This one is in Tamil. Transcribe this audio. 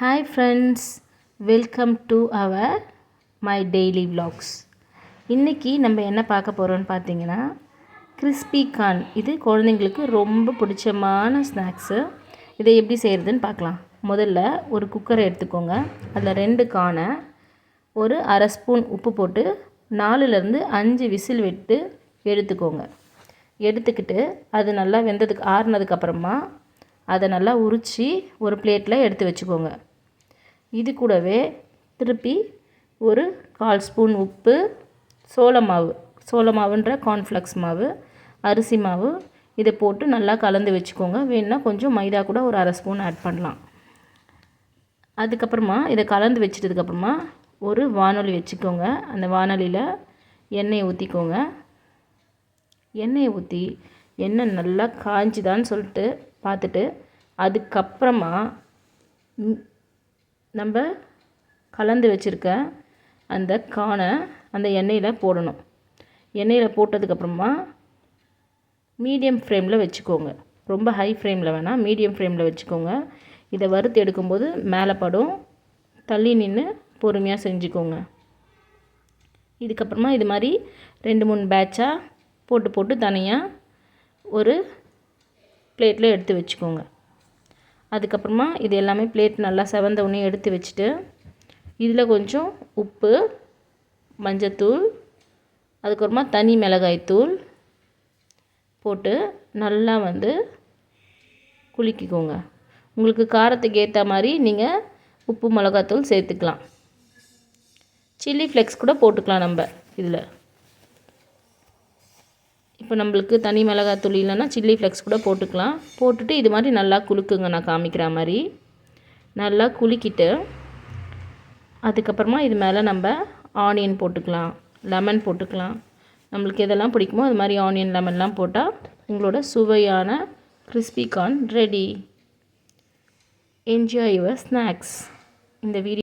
Hi friends, welcome to our my daily vlogs. இன்றைக்கி நம்ம என்ன பார்க்க போகிறோன்னு பார்த்தீங்கன்னா கிறிஸ்பி கார்ன். இது குழந்தைங்களுக்கு ரொம்ப பிடிச்சமான ஸ்நாக்ஸு. இதை எப்படி செய்கிறதுன்னு பார்க்கலாம். முதல்ல ஒரு குக்கரை எடுத்துக்கோங்க. அதில் 2 கார்னை ஒரு அரை ஸ்பூன் உப்பு போட்டு 4லேருந்து 5 விசில் விட்டு எடுத்துக்கோங்க. எடுத்துக்கிட்டு அது நல்லா வெந்ததுக்கு ஆறுனதுக்கப்புறமா அதை நல்லா உரித்து ஒரு பிளேட்டில் எடுத்து வச்சுக்கோங்க. இது கூடவே திருப்பி ஒரு 1/4 ஸ்பூன் உப்பு, சோளமாவுன்ற கார்ன்ஃப்ளெக்ஸ் மாவு, அரிசி மாவு இதை போட்டு நல்லா கலந்து வச்சுக்கோங்க. வேணுன்னா கொஞ்சம் மைதா கூட ஒரு அரை ஸ்பூன் ஆட் பண்ணலாம். அதுக்கப்புறமா இதை கலந்து வச்சிட்டதுக்கப்புறமா ஒரு வானொலி வச்சுக்கோங்க. அந்த வானொலியில் எண்ணெயை ஊற்றிக்கோங்க. எண்ணெயை ஊற்றி எண்ணெய் நல்லா காய்ஞ்சுதான்னு சொல்லிட்டு பார்த்துட்டு அதுக்கப்புறமா நம்ம கலந்து வச்சுருக்க அந்த கார்னை அந்த எண்ணெயில் போடணும். எண்ணெயில் போட்டதுக்கப்புறமா மீடியம் ஃப்ளேமில் வச்சுக்கோங்க. ரொம்ப ஹை ஃப்ளேமில் வேணாம், மீடியம் ஃப்ளேமில் வச்சுக்கோங்க. இதை வறுத்து எடுக்கும்போது மேலே படும். தள்ளி நின்று பொறுமையாக செஞ்சுக்கோங்க. இதுக்கப்புறமா இது மாதிரி 2-3 பேட்சாக போட்டு தனியாக ஒரு பிளேட்டில் எடுத்து வச்சுக்கோங்க. அதுக்கப்புறமா இது எல்லாமே பிளேட் நல்லா செவந்த உடனே எடுத்து வச்சுட்டு இதில் கொஞ்சம் உப்பு, மஞ்சத்தூள், அதுக்கப்புறமா தனி மிளகாய்த்தூள் போட்டு நல்லா குலுக்கிக்கோங்க. உங்களுக்கு காரத்துக்கு ஏற்ற மாதிரி நீங்கள் உப்பு, மிளகாத்தூள் சேர்த்துக்கலாம். சில்லி ஃப்ளெக்ஸ் கூட போட்டுக்கலாம் நம்ம இதில். இப்போ நம்மளுக்கு தனி மிளகாத்தூள் இல்லைன்னா சில்லி ஃப்ளெக்ஸ் கூட போட்டுக்கலாம். போட்டுட்டு இது மாதிரி நல்லா குலுக்குங்க. நான் காமிக்கிற மாதிரி நல்லா குலுக்கிட்டு அதுக்கப்புறமா இது மேலே நம்ம ஆனியன் போட்டுக்கலாம், லெமன் போட்டுக்கலாம். நம்மளுக்கு எதெல்லாம் பிடிக்குமோ அது மாதிரி ஆனியன், லெமன்லாம் போட்டால் உங்களோட சுவையான crispy corn ready. Enjoy your snacks. இந்த வீடியோ